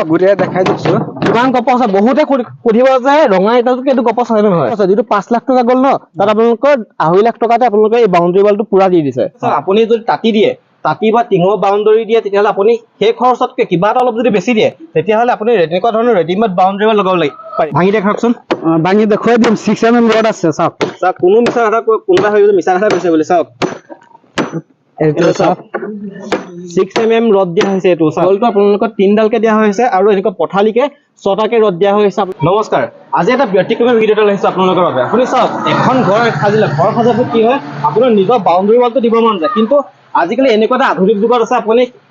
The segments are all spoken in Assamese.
গুৰিয়া দেখাই দিছো কিমান গপচ আছে বহুতে সুধিব যে ৰঙা ইটাটোকে এইটো গপচ হয় নে নহয় যিটো 5 লাখ টকা গ'ল ন তাত আপোনালোকৰ 2.5 লাখ টকাতে আপোনালোকে এই বাউণ্ডাৰী ৱালটো পুৰা দি দিছে আপুনি যদি তাতি দিয়ে তাতি বা টিঙৰ বাউণ্ডাৰী দিয়ে তেতিয়াহ'লে আপুনি সেই খৰচতকৈ কিবা এটা অলপ যদি বেছি দিয়ে তেতিয়াহ'লে আপুনি এনেকুৱা ধৰণৰ ৰেডিমেড বাউণ্ডাৰী ৱাল লগাব লাগিব ভাঙি দেখাওকচোন ভাঙি দেখুৱাই দিম 6 mm ৰড আছে চাওক চাওক কোনো মিছা কথা কোনোবা হৈ মিছা কথা কৈছে বুলি চাওক এইটো চাওক 6 mm ৰড দিয়া হৈছে এইটো চাউলটো আপোনালোকৰ 3ডালকে দিয়া হৈছে আৰু এনেকুৱা পথালিকে 6টাকে ৰড দিয়া হৈছে নমস্কাৰ আজি এটা ব্যতিক্ৰমী ভিডিঅ' এটা লৈছো আপোনালোকৰ বাবে আপুনি চাওক এখন ঘৰ সাজিলে ঘৰ সাজাটো কি হয় আপোনাৰ নিজৰ বাউণ্ডাৰী ৱালটো দিব মন যায় কিন্তু আজিকালি এনেকুৱা এটা আধুনিক যুগত আছে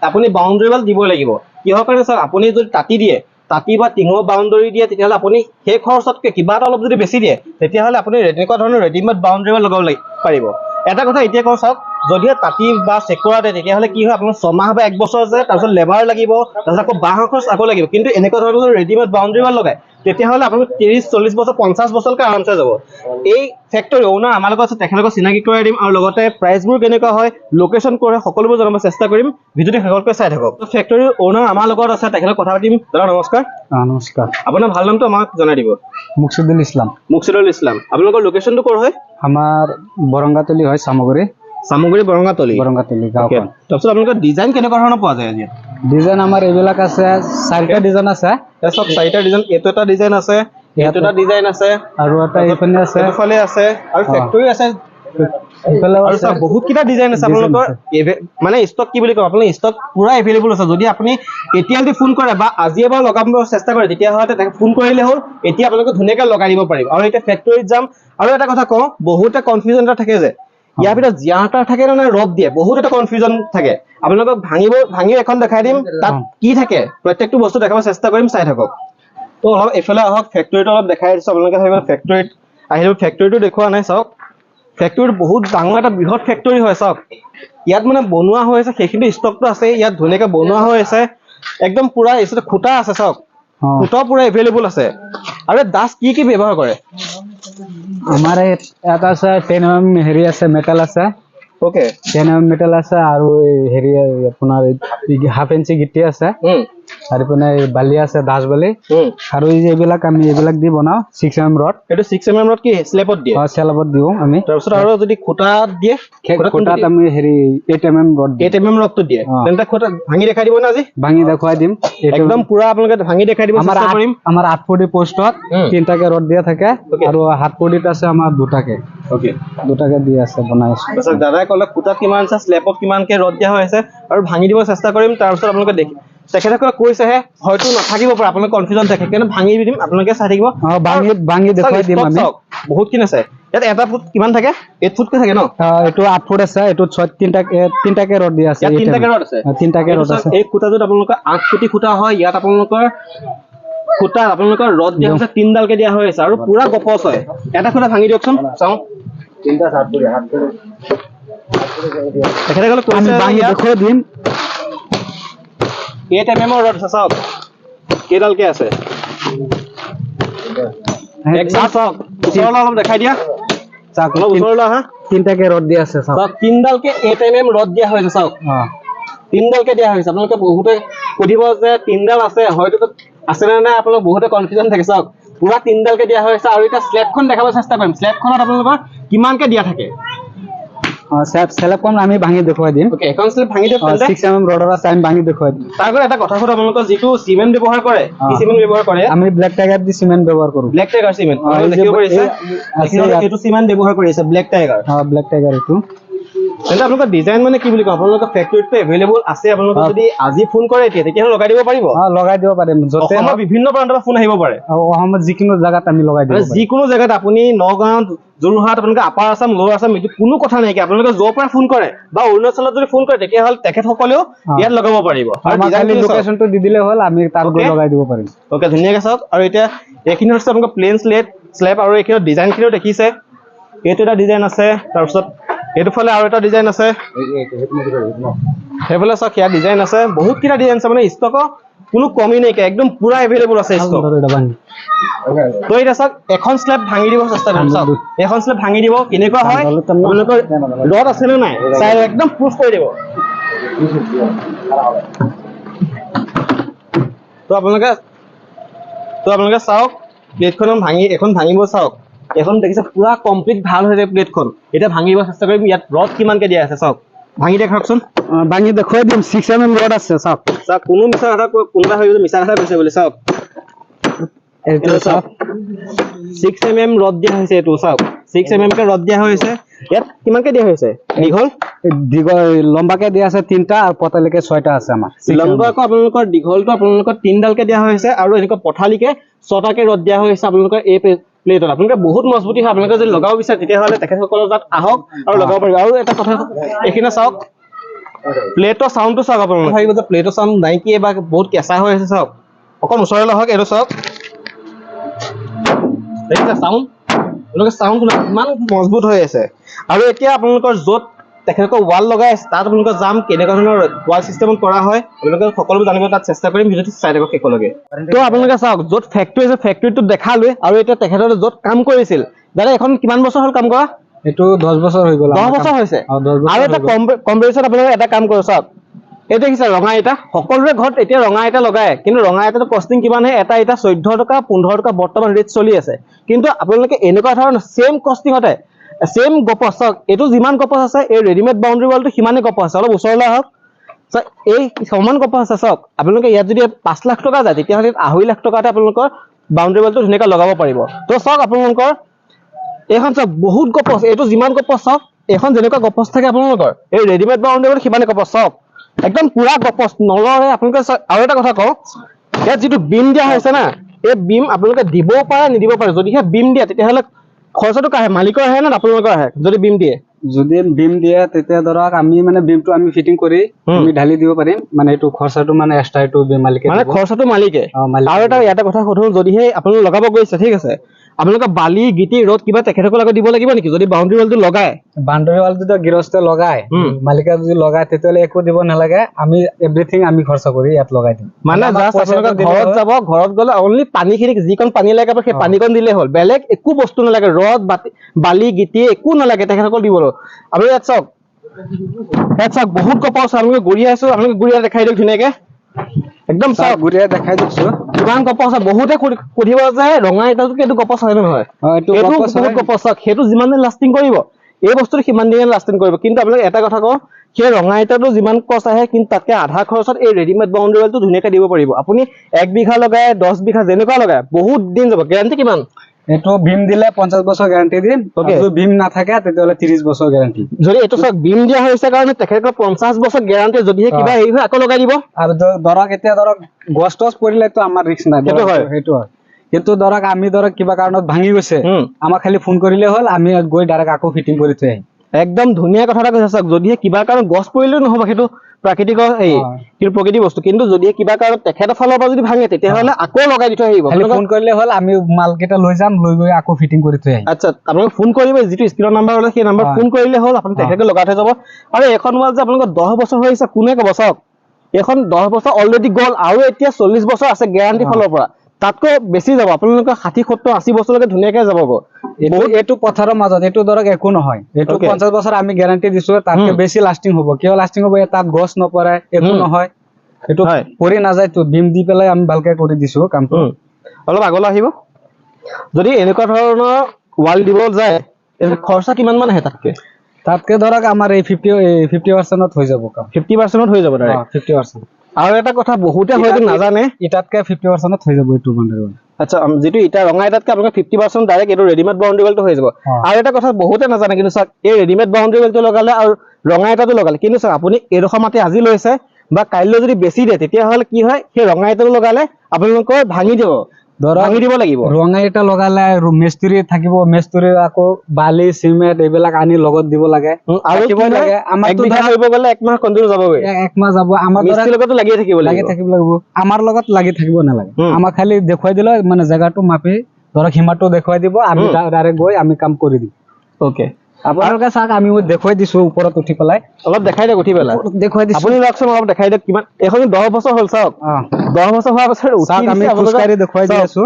আপুনি বাউণ্ডাৰী ৱাল দিবই লাগিব কিহৰ কাৰণে চাওক আপুনি যদি তাতি দিয়ে তাতি বা টিঙৰ বাউণ্ডাৰী দিয়ে তেতিয়াহ'লে আপুনি সেই খৰচতকৈ কিবা এটা অলপ যদি বেছি দিয়ে তেতিয়াহ'লে আপুনি এনেকুৱা ধৰণৰ ৰেডিমেড বাউণ্ডাৰী ৱাল লগাব পাৰিব এটা কথা এতিয়া কওঁ চাওক যদিহে তাতি বা চেকুৰা দিয়ে তেতিয়াহ'লে কি হয় আপোনাৰ 6 মাহ বা 1 বছৰ যায় তাৰপিছত লেবাৰ লাগিব তাৰপিছত আকৌ বাঁহৰ খৰচ আকৌ লাগিব কিন্তু এনেকুৱা ধৰণৰ ৰেডিমেড বাউণ্ডাৰী ৱাল লগায় তেতিয়াহ'লে আপুনি 30-40 বছৰ 50 বছৰলৈকে আৰামছে যাব এই ফেক্টৰী অ'নাৰ আমাৰ লগত আছে তেখেতক চিনাকি কৰাই দিম আৰু লগতে প্ৰাইচবোৰ কেনেকুৱা হয় লোকেশ্যন কৰে সকলোবোৰ জনাব চেষ্টা কৰিম ভিডিঅ'টো শেষলৈকে চাই থাকক ফেক্টৰীৰ অ'নাৰ আমাৰ লগত আছে তেখেতক কথা পাতিম দাদা নমস্কাৰ নমস্কাৰ আপোনাৰ ভাল নামটো আমাক জনাই দিব মুকছিদুল ইছলাম আপোনালোকৰ লোকেশ্যনটো ক'ৰ হয় আমাৰ বৰংগাতলি হয় সামগ্ৰী বৰংগাতলি গাঁওখন তাৰপিছত আপোনালোকৰ ডিজাইন কেনেকুৱা ধৰণৰ পোৱা যায় আজি ডিজাইন আমাৰ এইবিলাক আছে 4টা ডিজাইন আছে চব 4টা ডিজাইন এইটো এটা ডিজাইন আছে এইটো এটা ডিজাইন আছে আৰু এটা এইফালে আছে এইফালে আছে আৰু ফেক্টৰী আছে আৰু সব বহুত কিটা ডিজাইন আছে আপোনালোকৰ মানে ষ্টক কি বুলি কম আপুনি ষ্টক পুৰা এভেইলেবল আছে যদি আপুনি এতিয়ালৈ ফোন কৰে বা আজি এবাৰ লগাব চেষ্টা কৰে তেতিয়াহ'লে তাক ফোন কৰিলে হ'ল এতিয়া আপোনালোকে ধুনীয়াকৈ লগাই দিব পাৰিব আৰু এতিয়া ফেক্টৰীত যাম আৰু এটা কথা কওঁ বহুতে কনফিউজন এটা থাকে যে ইয়াৰ ভিতৰত জিয়াটা থাকে নে ৰদ দিয়ে বহুত এটা কনফিউজন থাকে আপোনালোকক ভাঙি এখন দেখাই দিম তাত কি থাকে প্ৰত্যেকটো বস্তু দেখাব চেষ্টা কৰিম চাই থাকক তো অলপ এফালে আহক ফেক্টৰীটো অলপ দেখাই দিছো আপোনালোকে ভাবিব ফেক্টৰীত আহিলে ফেক্টৰীটো দেখুৱা নাই চাওক ফেক্টৰীটো বহুত ডাঙৰ এটা বৃহৎ ফেক্টৰী হয় চাওক ইয়াত মানে বনোৱা হৈ আছে সেইখিনি ষ্টকটো আছে ইয়াত ধুনীয়াকৈ বনোৱা হৈ আছে একদম পুৰা এইটো খুঁটা আছে চাওক খুঁটা পুৰা এভেইলেবল আছে আৰু দাস কি ব্যৱহাৰ কৰে আমাৰ এটা আছে 10 mm হেৰি আছে মেটাল আছে ওকে 10 mm মেটাল আছে আৰু হেৰি আপোনাৰ 1/2 ইঞ্চি গিটি আছে আৰু পিনে বালি আছে দাস বালি আৰু এইবিলাক আমি এইবিলাক দি বনাও 6 mm ৰড এটো 6 mm ৰড কি স্লেবত দিয়ে স্লেবত দিও আমি তাৰপিছত আৰু যদি খুঁটা দিয়ে খুঁটাত আমি হেৰি 8 mm ৰড 8 mm ৰডটো দিয়ে তেন্তে খুঁটা ভাঙি দেখাই দিব না আজি ভাঙি দেখাই দিম একদম পুৰা আপোনালোকে ভাঙি দেখাই দিব চেষ্টা কৰিম আমাৰ 8 ফুটি পোষ্টত 3টাকে ৰড দিয়া থাকে আৰু 7 ফুটিত আছে আমাৰ 2টাকে ওকে 2টাকে দি আছে বনাইছো তাৰপিছত দাদাই ক'লে খুঁটাত কিমান আছে স্লেবত কিমানকে ৰড দিয়া হৈ আছে আৰু ভাঙি দিব চেষ্টা কৰিম তাৰপিছত আপোনালোকে দেখি তেখেতসকলে কৈছেহে হয়তো নাথাকিব পাৰে আপোনালোকৰ কনফিউজন থাকে কিন্তু ভাঙি দিম আপোনালোকে চাই থাকিব ভাঙি দেখাই দিম আমি বহুত কিন আছে ইয়াত এটা ফুট কিমান থাকে 8 ফুটকে থাকে ন এইটো 8 ফুট আছে এইটো 3টাকে ৰড দিয়া আছে 3টাকে ৰড আছে 3টাকে ৰড আছে এই খুঁটাটোত আপোনালোকৰ 8 ফুটি খুঁটা হয় ইয়াত আপোনালোকৰ ৰড দিয়া হৈছে 3ডালকে দিয়া হৈ আছে আৰু পুৰা গপচ হয় এটা খুঁটা ভাঙি দিয়কচোন চাওঁ 3টা 7 ফুটি 8 ফুটি তেখেতসকলে কৈছে ভাঙি দেখাই দিম 8 mm ৰড আছে চাওক কেইডালকে আছে একদম চাওক ওচৰলৈ অলপ দেখাই দিয়া চাওক অলপ ওচৰলৈ আহা 3টাকে ৰড দিয়া আছে চাওক 3ডালকে 8 mm ৰড দিয়া হৈছে চাওক 3ডালকে দিয়া হৈছে আপোনালোকে বহুতে সুধিব যে 3ডাল আছে হয়তো আছে নে নাই আপোনালোক বহুতে কনফিউজন থাকে চাওক পুৰা 3ডালকে দিয়া হৈছে আৰু এটা স্লেবখন দেখাব চেষ্টা কৰিম স্লেবখনত আপোনালোকৰ কিমানকে দিয়া থাকে স্লেবখন আমি ভাঙি দেখাই দিম ওকে এখন স্লেব ভাঙি দিয়ক 6 mm ৰডৰ আছে আমি ভাঙি দেখাই দিম তাৰ আগত এটা কথা সুধো আপোনালোকৰ যিটো সিমেন্ট ব্যৱহাৰ কৰে কি সিমেন্ট ব্যৱহাৰ কৰে আমি ব্লেক টাইগাৰ দি সিমেন্ট ব্যৱহাৰ কৰো ব্লেক টাইগাৰ সিমেন্ট দেখিব পাৰিছে এইটো সিমেন্ট ব্যৱহাৰ কৰিছে ব্লেক টাইগাৰ ব্লেক টাইগাৰ এইটো তেন্তে আপোনালোকৰ ডিজাইন মানে কি বুলি কওঁ আপোনালোকৰ ফেক্টৰীতে এভেইলেবল আছে আপোনালোকে যদি আজি ফোন কৰে তেতিয়া লগাই দিব পাৰিব লগাই দিব পাৰিম যতে অসমৰ বিভিন্ন প্ৰান্তৰ পৰা ফোন আহিব পাৰে অসমত যিকোনো জায়গাত আমি লগাই দিব যিকোনো জায়গাত আপুনি নগাঁও যোৰহাট আপোনালোকে আপাৰ আছাম লোৱাৰ আছাম এইটো কোনো কথা নাই কি আপোনালোকে য'ৰ পৰা ফোন কৰে বা অৰুণাচলত যদি ফোন কৰে তেতিয়াহ'লে তেখেতসকলেও ইয়াত লগাব পাৰিব আৰু খালি লোকেশ্যনটো দি দিলে হ'ল আমি তাত গৈ লগাই দিব পাৰিম ওকে ধুনীয়াকৈ চাওক আৰু এতিয়া এইখিনি হৈছে আপোনালোকৰ প্লেন স্লেব আৰু এইখিনি ডিজাইনখিনিও দেখিছে এইটো এটা ডিজাইন আছে তাৰপিছত এইটো ফালে আৰু এটা ডিজাইন আছে সেইফালে চাওক সেয়া ডিজাইন আছে বহুত কেইটা ডিজাইন আছে মানে ষ্টকৰ কোনো কমি নাইকিয়া একদম পুৰা এভেইলেবল আছে ষ্টক তো এতিয়া চাওক এখন স্লেব ভাঙি দিব চেষ্টা কৰিম চাওক এখন স্লেব ভাঙি দিব কেনেকুৱা হয় আপোনালোকৰ ৰড আছে নে নাই চাই একদম প্ৰুফ কৰি দিব তো আপোনালোকে চাওক প্লেটখন এখন ভাঙিব চাওক এখন দেখিছে পুৰা কমপ্লিট ভাল হৈছে প্লেটখন এতিয়া ভাঙিব চেষ্টা কৰিম ইয়াত ৰড কিমানকে দিয়া আছে চাওক ভাঙি দেখাওকচোন ভাঙি দেখুৱাই দিম 6 mm ৰড আছে চাওক কোনো মিছা কথা কোনোবা ভাবিব মিছা কথা কৈছে বুলি চাওক এইটো চাওক 6 mm ৰড দিয়া হৈছে এইটো চাওক 6 mm কে ৰড দিয়া হৈছে ইয়াত কিমানকে দিয়া হৈছে দীঘল লম্বাকে দিয়া আছে 3টা আৰু পতালিকে 6টা আছে আমাৰ লম্বাকৈ আপোনালোকৰ দীঘলটো আপোনালোকৰ 3ডালকে দিয়া হৈছে আৰু এনেকুৱা পঠালিকে 6টাকে ৰড দিয়া হৈছে আপোনালোকৰ এই প্লেটত আপোনালোকে বহুত মজবুতি হয় আপোনালোকে যদি লগাব বিচাৰে তেতিয়াহ'লে তেখেতসকলৰ তাত আহক আৰু লগাব পাৰিব আৰু এটা কথা এইখিনি চাওক প্লেটৰ চাউণ্ডটো চাওক আপোনালোকে ভাবিব যে প্লেটৰ চাউণ্ড নাই কি বা বহুত কেঁচা হৈ আছে চাওক অকণ ওচৰলৈ আহক এইটো চাওক দেখিছে চাউণ্ড আপোনালোকে চাউণ্ড ইমান মজবুত হৈ আছে আৰু এতিয়া আপোনালোকৰ য'ত তেখেতলোকৰ ৱাল লগাই আছে তাত আপোনালোকৰ যাম কেনেকুৱা ধৰণৰ ৱাল চিষ্টেমত কৰা হয় আপোনালোকে সকলোবোৰ জানিব তাত চেষ্টা কৰিম ভিডিঅ'টো চাই থাকক শেষলৈকে তো আপোনালোকে চাওক য'ত ফেক্টৰী আছে ফেক্টৰীটো দেখালোৱে আৰু এতিয়া তেখেতসকলে য'ত কাম কৰিছিল দাদা এখন কিমান বছৰ হ'ল কাম কৰা এইটো 10 বছৰ হৈ গ'ল 10 বছৰ হৈছে 10 বছৰ আৰু এটা কম্পিটিশ্যন আপোনালোকে এটা কাম কৰে চাওক এই দেখিছে ৰঙা ইটা সকলোৰে ঘৰত এতিয়া ৰঙা ইটা লগায় কিন্তু ৰঙা ইটাটো কষ্টিং কিমান হয় এটা ইটা 14 টকা 15 টকা বৰ্তমান ৰেট চলি আছে কিন্তু আপোনালোকে এনেকুৱা ধৰণৰ সেম কষ্টিংতে সেম গপচ চাওক এইটো যিমান গপচ আছে এই ৰেডিমেড বাউণ্ডাৰী ৱালটো সিমানেই গপচ আছে অলপ ওচৰলৈ আহক চাওক এই সমান গপচ আছে চাওক আপোনালোকে ইয়াত যদি 5 লাখ টকা যায় তেতিয়াহ'লে 2.5 লাখ টকাতে আপোনালোকৰ বাউণ্ডাৰী ৱালটো ধুনীয়াকৈ লগাব পাৰিব তো চাওক আপোনালোকৰ এইখন চাওক বহুত গপচ এইটো যিমান গপচ চাওক এইখন যেনেকুৱা গপচ থাকে আপোনালোকৰ এই ৰেডিমেড বাউণ্ডাৰী ৱাল সিমানে গপচ চাওক একদম পুৰা গপচ নলৰে আপোনালোকে আৰু এটা কথা কওঁ ইয়াত যিটো বিম দিয়া হৈছে না এই বিম আপোনালোকে দিবও পাৰে নিদিব পাৰে যদিহে বিম দিয়ে তেতিয়াহ'লে খৰচাটো কাহে মালিকৰ আহে না আপোনালোকৰ আহে যদি বিম দিয়ে তেতিয়া ধৰক আমি মানে বিমটো আমি ফিটিং কৰি আমি ঢালি দিব পাৰিম মানে এইটো খৰচাটো মানে এক্সট্ৰা এইটো মালিকে মানে খৰচাটো মালিকে আৰু এটা ইয়াতে কথা সুধো যদিহে আপোনালোকে লগাব গৈছে ঠিক আছে আপোনালোকে বালি গিটি ৰদ কিবা তেখেতসকলক দিব লাগিব নেকি যদি বাউণ্ডাৰী ৱালটো লগায় বাউণ্ডাৰী ৱালটো গৃহস্থ লগায় মালিকে যদি লগায় তেতিয়াহ'লে একো দিব নালাগে আমি এভৰিথিং আমি খৰচা কৰি ইয়াত লগাই দিম মানে জাষ্ট আপোনালোকে ঘৰত যাব ঘৰত গ'লে অনলি পানীখিনি যিকণ পানী লাগে সেই পানীকণ দিলেই হ'ল বেলেগ একো বস্তু নালাগে ৰদ বালি গিটি একো নালাগে তেখেতসকল দিবলৈ আপুনি ইয়াত চাওক বহুত গপচ আপোনালোকে গুৰি আছো আপোনালোকে গুৰি দেখাই দিয়ক ধুনীয়াকে একদম চাওক গুৰিয়া দেখাই দিছো কিমান গপচ আছে বহুতে সুধিব যে ৰঙা ইটাটো এইটো গপচ হয় নে নহয় এইটো বহুত গপচ চাওক সেইটো যিমান দিন লাষ্টিং কৰিব এই বস্তুটো সিমান দিন লাষ্টিং কৰিব কিন্তু আপোনালোকে এটা কথা কওঁ সেই ৰঙা ইটাটো যিমান কষ্ট আহে কিন্তু তাতকে আধা খৰচত এই ৰেডিমেড বাউণ্ডাৰী ৱালটো ধুনীয়াকৈ দিব পাৰিব আপুনি 1 বিঘা লগায় 10 বিঘা যেনেকুৱা লগায় বহুত দিন যাব গেৰাণ্টি কিমান এইটো ভীম দিলে 50 বছৰ গ্যাৰান্টি দিম যদি ভীম নাথাকে তেতিয়াহ'লে 30 বছৰ গ্যাৰান্টি যদি এইটো সব ভীম দিয়া হৈছে কাৰণে তেখেতক 50 বছৰ গ্যাৰান্টি যদিহে কিবা হেৰি হয় আকৌ লগাই দিব আৰু ধৰক এতিয়া ধৰক গছ টছ পৰিলেতো আমাৰ ৰিস্ক নাই সেইটো হয় কিন্তু ধৰক আমি ধৰক কিবা কাৰণত ভাঙি গৈছে আমাক খালি ফোন কৰিলে হ'ল আমি গৈ ডাইৰেক্ট আকৌ ফিটিং কৰি থৈ আহিম একদম ধুনীয়া কথা এটা কৈছে চাওক যদিহে কিবা কাৰণত গছ পৰিলেও নহব সেইটো প্ৰাকৃতিক এই কিন্তু প্ৰকৃতি বস্তু কিন্তু যদিহে কিবা কাৰণত তেখেতৰ ফালৰ পৰা যদি ভাঙে তেতিয়াহ'লে আকৌ লগাই দি থৈ আহিব খালি ফোন কৰিলে হ'ল আমি মালকেইটা লৈ যাম লৈ গৈ আকৌ ফিটিং কৰি থৈ আহিম আচ্ছা আপোনালোকে ফোন কৰিব যিটো স্ক্ৰীনৰ নাম্বাৰ হ'লে সেই নাম্বাৰ ফোন কৰিলে হ'ল আপুনি তেখেতক লগাই থৈ যাব আৰু এখন ৱাল যে আপোনালোকৰ 10 বছৰ হৈ আছে কোনে ক'ব চাওক এখন 10 বছৰ অলৰেডি গ'ল আৰু এতিয়া 40 বছৰ আছে গ্যাৰান্টি ফালৰ পৰা তাতকৈ বেছি যাব আপোনালোকৰ 60 70 80 বছৰলৈকে ধুনীয়াকৈ যাব এইটো পথাৰৰ মাজত এইটো ধৰক একো নহয় এইটো 50 বছৰ আমি গ্যাৰান্টি দিছো তাতকৈ বেছি লাষ্টিং হ'ব কিয় লাষ্টিং হ'ব তাত গছ নপৰে একো নহয় এইটো পৰি নাযায় তো বিম দি পেলাই আমি ভালকে কৰি দিছো কামটো অলপ আগলৈ আহিব যদি এনেকুৱা ধৰণৰ ৱাল দিব যায় খৰচা কিমান মান আহে তাতকৈ ধৰক আমাৰ এই 50% হৈ যাব কাম 50% হৈ যাব ডাইৰেক্ট 50% আৰু এটা কথা বহুতে হয়তো নাজানে ইটাতকৈ 50% হৈ যাব এইটো বাউণ্ডাৰী ৱাল আচ্ছা যিটো ইটা ৰঙা ইটাতকৈ আপোনালোকে 50% ডাইৰেক্ট এইটো ৰেডিমেড বাউণ্ডাৰী ৱালটো হৈ যাব আৰু এটা কথা বহুতে নাজানে কিন্তু চাওক এই ৰেডিমেড বাউণ্ডাৰী ৱালটো লগালে আৰু ৰঙা ইটাটো লগালে কিন্তু চাওক আপুনি এইডোখৰ মাটি আজি লৈছে বা কাইলৈ যদি বেছি দিয়ে তেতিয়াহ'লে কি হয় সেই ৰঙা ইটাটো লগালে আপোনালোকৰ ভাঙি দিব লাগিব ৰঙা ইটা লগালে মিস্ত্ৰী থাকিব মিস্ত্ৰী আকৌ বালি চিমেণ্ট এইবিলাক আনি লগত দিব লাগে আৰু কি লাগে আমাৰটো কৰিব গ'লে 1 মাহ কন্টিনিউ যাবগৈ 1 মাহ যাব আমাৰ মিস্ত্ৰীৰ লগতো লাগি থাকিব লাগিব আমাৰ লগত লাগি থাকিব নালাগে আমাক খালি দেখুৱাই দিলে মানে জায়গাটো মাপি ধৰক সীমাটো দেখুৱাই দিব আমি ডাইৰেক্ট গৈ আমি কাম কৰি দিম ওকে আপোনালোকে চাওক আমি দেখুৱাই দিছো ওপৰত উঠি পেলাই অলপ দেখাই দিয়ক উঠি পেলাই দেখুৱাই দিছো আপুনি লওকচোন অলপ দেখাই দিয়ক কিমান এখন 10 বছৰ হ'ল চাওক 10 বছৰ হোৱাৰ পাছত চাওক আমি খোজকাঢ়ি দেখুৱাই দি আছো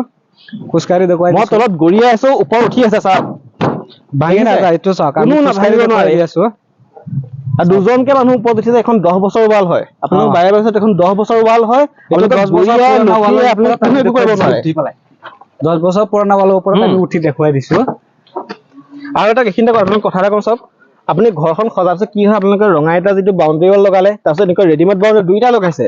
খোজকাঢ়ি দেখুৱাই মই তলত গড়িয়াই আছো ওপৰত উঠি আছে চাওক ভাঙি নাযায় এইটো চাওক আমি খোজকাঢ়ি দেখুৱাই দি আছো আৰু দুজনকে মানুহ ওপৰত উঠিছে এখন 10 বছৰ ৱাল হয় আপোনালোক বাৰে বাৰে এখন 10 বছৰ ৱাল হয় আপোনালোক 10 বছৰ পুৰণা ৱালৰ আপোনালোক কোনো একো কৰিব নোৱাৰে 10 বছৰ পুৰণা ৱালৰ ওপৰত আমি উঠি দেখুৱাই দিছো আৰু এটা এইখিনিতে আপোনালোক কথা এটা কম চাওক আপুনি ঘৰখন সজাবছে কি হয় আপোনালোকে ৰঙা এটা যিটো বাউণ্ডাৰী ৱাল লগালে তাৰপিছত এনেকৈ ৰেডিমেড বাউণ্ডাৰী দুইটা লগাইছে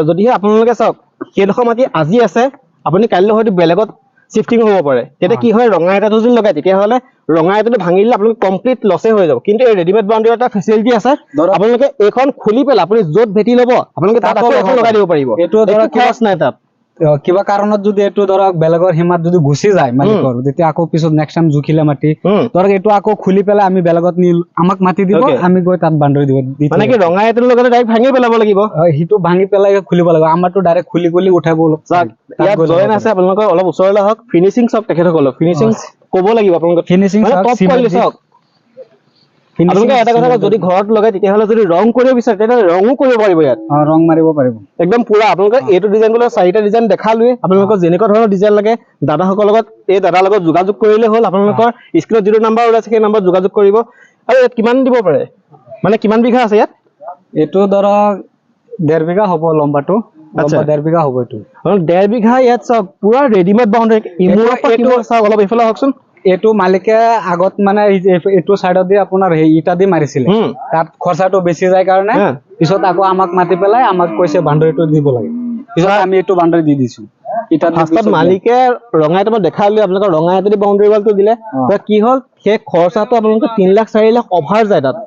যদিহে আপোনালোকে চাওক সেইডোখৰ মাটি আজি আছে আপুনি কাইলৈ হয়তো বেলেগত শিফটিং হ'ব পাৰে তেতিয়া কি হয় ৰঙা এটাটো যদি লগায় তেতিয়াহ'লে ৰঙা এটাটো ভাঙি দিলে আপোনালোক কমপ্লিট লছে হৈ যাব কিন্তু এই ৰেডিমেড বাউণ্ডাৰী এটা ফেচিলিটি আছে আপোনালোকে এইখন খুলি পেলাই আপুনি য'ত ভেটি ল'ব আপোনালোকে তাত আকৌ এখন লগাই দিব পাৰিব এইটো ধৰক খৰচ নাই তাত কিবা কাৰণত যদি এইটো ধৰক বেলেগৰ সীমাত যদি গুচি যায় মালিকৰ তেতিয়া আকৌ পিছত নেক্সট টাইম জুখিলে মাটি ধৰক এইটো আকৌ খুলি পেলাই আমি বেলেগত নি আমাক মাটি দিব আমি গৈ তাত বাউণ্ডাৰী দিব মানে কি ৰঙা এটাৰ লগতে ডাইৰেক্ট ভাঙি পেলাব লাগিব সেইটো ভাঙি পেলাই খুলিব লাগিব আমাৰটো ডাইৰেক্ট খুলি উঠাব ইয়াত জয়েন আছে আপোনালোকৰ অলপ ওচৰলৈ হওক ফিনিচিং চাওক তেখেতসকলক ফিনিচিং ক'ব লাগিব আপোনালোকক ফিনিচিং চাওক আপোনালোকে এটা কথা যদি ঘৰত লগাই তেতিয়াহ'লে যদি ৰং কৰিব বিচাৰে তেতিয়াহ'লে ৰঙো কৰিব পাৰিব ইয়াত ৰং মাৰিব পাৰিব একদম পুৰা আপোনালোকে এইটো ডিজাইন বোলে 4টা ডিজাইন দেখালোৱে আপোনালোকৰ যেনেকুৱা ধৰণৰ ডিজাইন লাগে দাদাসকলৰ লগত এই দাদাৰ লগত যোগাযোগ কৰিলে হ'ল আপোনালোকৰ স্ক্ৰীনত যিটো নাম্বাৰ ওলাইছে সেই নাম্বাৰত যোগাযোগ কৰিব আৰু ইয়াত কিমান দিব পাৰে মানে কিমান বিঘা আছে ইয়াত এইটো ধৰক 1.5 বিঘা হ'ব লম্বাটো 1.5 বিঘা হ'ব এইটো 1.5 বিঘা ইয়াত চাওক পুৰা ৰেডিমেড বাউণ্ডাৰী ইমূৰৰ পৰা সিমূৰ চাওক অলপ এইফালে আহকচোন এইটো মালিকে আগত মানে এইটো চাইডত দি আপোনাৰ ইটা দি মাৰিছিলে তাত খৰচাটো বেছি যায় কাৰণে পিছত আকৌ আমাক মাতি পেলাই আমাক কৈছে বাউণ্ডাৰীটো দিব লাগে পিছত আমি এইটো বাউণ্ডাৰী দি দিছো ইটা ফাৰ্ষ্টত মালিকে ৰঙা এটা মই দেখালো আপোনালোকৰ ৰঙা এটা দি বাউণ্ডাৰী ৱালটো দিলে কি হ'ল সেই খৰচাটো আপোনালোকৰ 3 লাখ 4 লাখ অভাৰ যায় তাত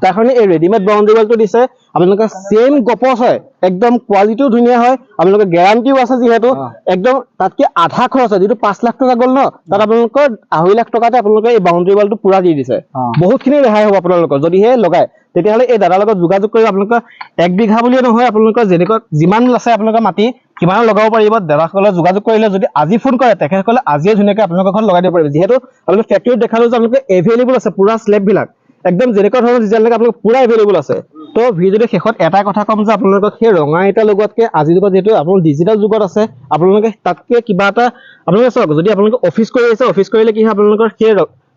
তাৰ কাৰণে এই ৰেডিমেড বাউণ্ডাৰী ৱালটো দিছে আপোনালোকৰ সেম গপছ হয় একদম কোৱালিটিও ধুনীয়া হয় আপোনালোকৰ গ্যাৰান্টিও আছে যিহেতু একদম তাতকে আধা খৰচ হয় যিটো 5 লাখ টকা গ'ল ন তাত আপোনালোকৰ 2.5 লাখ টকাতে আপোনালোকে এই বাউণ্ডাৰী ৱালটো পুৰা দি দিছে বহুতখিনি ৰেহাই হ'ব আপোনালোকৰ যদিহে লগায় তেতিয়াহ'লে এই দাদাৰ লগত যোগাযোগ কৰি আপোনালোকৰ 1 বিঘা বুলিয়ে নহয় আপোনালোকৰ যেনেকৈ যিমান আছে আপোনালোকৰ মাটি কিমান লগাব পাৰিব দাদাসকলে যোগাযোগ কৰিলে যদি আজি ফোন কৰে তেখেতসকলে আজিয়ে ধুনীয়াকৈ আপোনালোকৰ ঘৰত লগাই দিব পাৰিব যিহেতু আপোনালোকে ফেক্টৰীত দেখালো যে আপোনালোকে এভেইলেবল আছে পুৰা স্লেববিলাক একদম যেনেকুৱা ধৰণৰ ডিজাইন লাগে আপোনালোকৰ পুৰা এভেইলেবল আছে তো ভিডিঅ'টো শেষত এটা কথা ক'ম যে আপোনালোকক সেই ৰঙা ইটা লগতকৈ আজিৰ যুগত যিহেতু আপোনালোক ডিজিটেল যুগত আছে আপোনালোকে তাতকৈ কিবা এটা আপোনালোকে চাওক যদি আপোনালোকে অফিচ কৰি আছে অফিচ কৰিলে কি হয় আপোনালোকৰ সেই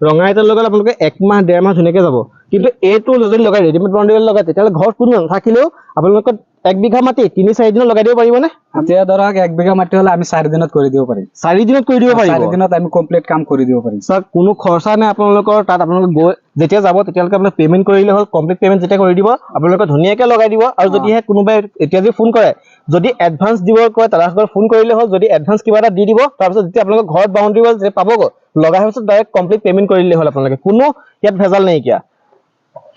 ৰঙা ইটাৰ লগত আপোনালোকে 1 মাহ 1.5 মাহ ধুনীয়াকৈ যাব কিন্তু এইটো যদি লগাই ৰেডিমেড বাউণ্ডাৰী লগাই তেতিয়াহ'লে ঘৰত কোনো নাথাকিলেও আপোনালোকৰ 1 বিঘা মাটি 3-4 দিনত লগাই দিব পাৰিবনে এতিয়া ধৰক 1 বিঘা মাটি হ'লে আমি 4 দিনত কৰি দিব পাৰিম 4 দিনত কৰি দিব পাৰিম 4 দিনত আমি কমপ্লিট কাম কৰি দিব পাৰিম স্যাৰ কোনো খৰচা নাই আপোনালোকৰ তাত আপোনালোকে গৈ যেতিয়া যাব তেতিয়ালৈকে আপোনালোকে পেমেণ্ট কৰিলে হ'ল কমপ্লিট পেমেণ্ট যেতিয়া কৰি দিব আপোনালোকে ধুনীয়াকৈ লগাই দিব আৰু যদিহে কোনোবাই এতিয়া যদি ফোন কৰে যদি এডভান্স দিব কয় দাদাসকলক ফোন কৰিলে হ'ল যদি এডভান্স কিবা এটা দি দিব তাৰপিছত যেতিয়া আপোনালোকৰ ঘৰত বাউণ্ডাৰী ৱাল যে পাবগৈ লগাই হোৱাৰ পিছত ডাইৰেক্ট কমপ্লিট পেমেণ্ট কৰি দিলে হ'ল আপোনালোকে কোনো ইয়াত ভেজাল নাইকিয়া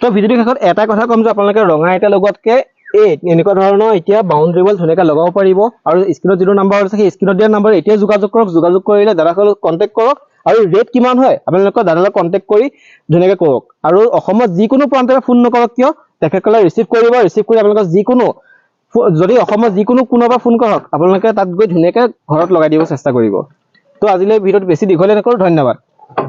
তো ভিডিঅ'টো শেষত এটা কথা ক'ম যে আপোনালোকে ৰঙা ইটা লগতকৈ এই এনেকুৱা ধৰণৰ এতিয়া বাউণ্ডাৰী ৱাল ধুনীয়াকৈ লগাব পাৰিব আৰু স্ক্ৰীনত যিটো নাম্বাৰ আছে সেই স্ক্ৰীনত দিয়া নাম্বাৰ এতিয়া যোগাযোগ কৰক যোগাযোগ কৰিলে দাদাসকলক কণ্টেক্ট কৰক আৰু ৰেট কিমান হয় আপোনালোকৰ দাদাৰ লগত কণ্টেক্ট কৰি ধুনীয়াকৈ কৰক আৰু অসমত যিকোনো প্ৰান্তৰে ফোন নকৰক কিয় তেখেতসকলে ৰিচিভ কৰিব ৰিচিভ কৰি আপোনালোকৰ যিকোনো যদি অসমত যিকোনো কোনোবা ফোন কৰক আপোনালোকে তাত গৈ ধুনীয়াকৈ ঘৰত লগাই দিব চেষ্টা কৰিব তো আজিলৈ ভিডিঅ'টো বেছি দীঘলীয়া নকৰোঁ ধন্যবাদ